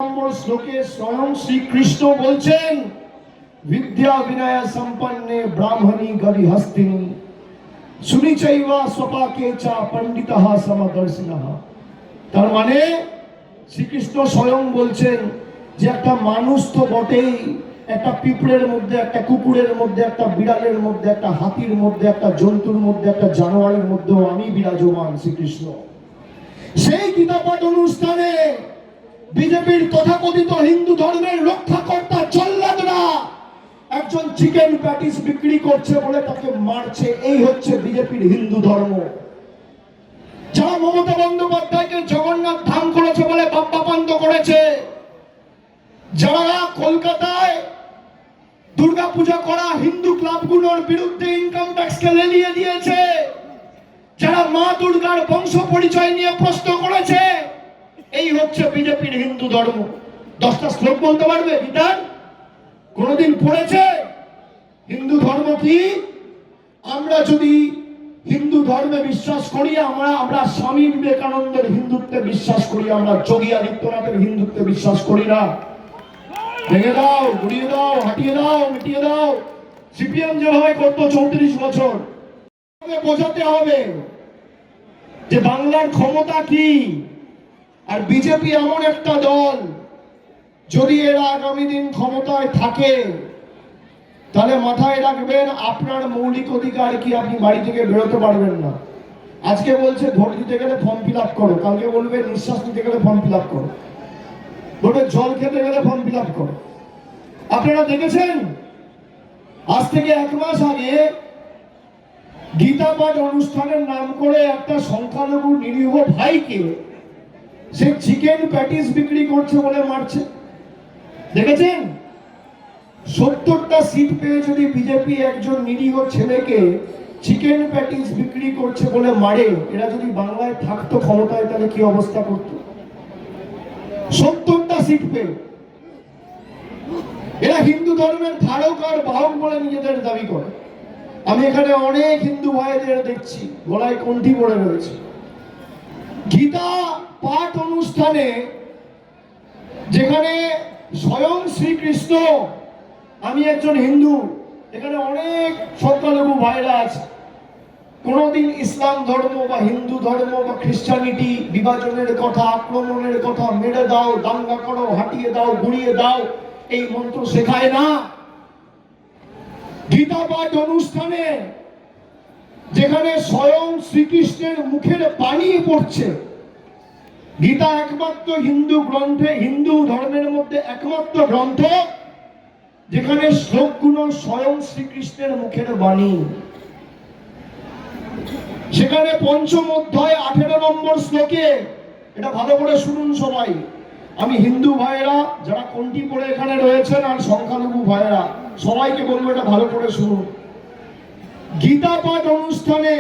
নম্বর শ্লোকে স্বয়ং শ্রীকৃষ্ণ বলছেন, বিদ্যা বিনয় সম্পন্নে ব্রাহ্মণী গরিহস্তিনী সুনিচৈবা স্বপাকে চা পণ্ডিতঃ সমদর্শিনঃ। তার মানে শ্রীকৃষ্ণ স্বয়ং বলছেন যে একটা মানুষ তো বটেই, একটা পিঁপড়ের মধ্যে, একটা কুকুরের মধ্যে, একটা বিড়ালের মধ্যে, একটা হাতির মধ্যে, একটা জন্তুর মধ্যে, একটা জানোয়ারের মধ্যেও আমি বিরাজমান শ্রীকৃষ্ণ। সেই গীতাপাঠ অনুষ্ঠানে বিজেপির তথাকথিত হিন্দু ধর্মের রক্ষাকর্তা জল্লাদরা একজন চিকেন প্যাটিস বিক্রি করছে বলে তাকে মারছে। এই হচ্ছে বিজেপির হিন্দু ধর্ম। যারা মমতা বন্দ্যোপাধ্যায়কে জগন্নাথ ধাম করেছে বলে বাপ্পা বন্ধ করেছে, যারা কলকাতায় দুর্গা পূজা করা হিন্দু ক্লাবগুলোর বিরুদ্ধে ইনকাম ট্যাক্সকে লেলিয়ে দিয়েছে, যারা মা দুর্গার বংশ পরিচয় নিয়ে প্রশ্ন করেছে, এই হচ্ছে বিজেপির হিন্দু ধর্ম। 10টা শ্লোক বলতে পারবে গীতার? কোনদিন পড়েছে? হিন্দু ধর্ম কি? আমরা যদি হিন্দু ধর্মে বিশ্বাস করি, আমরা স্বামী বিবেকানন্দের হিন্দুত্বে বিশ্বাস করি, আমরা যোগী আদিত্যনাথের হিন্দুত্বে বিশ্বাস করি না। ভেঙে দাও, গুড়িয়ে দাও, হাটিয়ে দাও, মিটিয়ে দাও। সিপিএম যেভাবে করতো 34 বছর, বোঝাতে হবে যে বাংলার ক্ষমতা কি। আর বিজেপি এমন একটা দল, যদি এরা আগামী দিন ক্ষমতায় থাকে তাহলে মাথায় রাখবেন আপনার মৌলিক অধিকার কি, আপনি বাড়ি থেকে বেরোতে পারবেন না। আজকে বলছে ভোট দিতে গেলে ফর্ম ফিল আপ করো, কালকে বলবে নিঃশ্বাস নিতে গেলে ফর্ম ফিল আপ করো, বলবে জল খেতে গেলে ফর্ম ফিল আপ করো। আপনারা দেখেছেন আজ থেকে 1 মাস আগে গীতা পাঠ অনুষ্ঠানের নাম করে একটা সংখ্যালঘু নিরীহ ভাইকে সে চিকেন প্যাটিস বিক্রি করছে বলে মারছে। দেখেছেন? 70টা সিট পেয়ে যদি বিজেপি একজন নিরীহ ছেলেকে চিকেন প্যাটিস বিক্রি করছে বলে মারে, এরা যদি বাংলায় থাকতো ক্ষমতায় তাহলে কি অবস্থা করতো? 70টা সিট পেয়ে এরা হিন্দু ধর্মের ধারক আর বাহক বলে নিজেদের দাবি করে। আমি এখানে অনেক হিন্দু ভাইদের দেখছি গলায় কণ্ঠি পড়ে রয়েছে। গীতা পাঠ অনুষ্ঠানে যেখানে স্বয়ং শ্রীকৃষ্ণ, আমি একজন হিন্দু, এখানে অনেক সংখ্যালঘু ভাইরা আছে, কোনদিন ইসলাম ধর্ম বা হিন্দু ধর্ম বা খ্রিস্টানিটি বিভাজনের কথা, আক্রমণের কথা, মেরে দাও, দাঙ্গা করো, হাটিয়ে দাও, গুড়িয়ে দাও, এই মন্ত্র শেখায় না। গীতা পাঠ অনুষ্ঠানে যেখানে স্বয়ং শ্রীকৃষ্ণের মুখের বাণী পড়ছে, গীতা একমাত্র হিন্দু গ্রন্থে, হিন্দু ধর্মের মধ্যে একমাত্র গ্রন্থ যেখানে শ্লোকগুলো স্বয়ং শ্রীকৃষ্ণের মুখের বাণী। সেখানে পঞ্চম অধ্যায় 18 নম্বর শ্লোকে, এটা ভালো করে শুনুন সবাই, আমি হিন্দু ভাইয়েরা যারা কণ্ঠি পড়ে এখানে রয়েছেন আর সংখ্যালঘু ভাইয়েরা সবাইকে বলবো এটা ভালো করে শুনুন। গীতা পাঠ অনুষ্ঠানে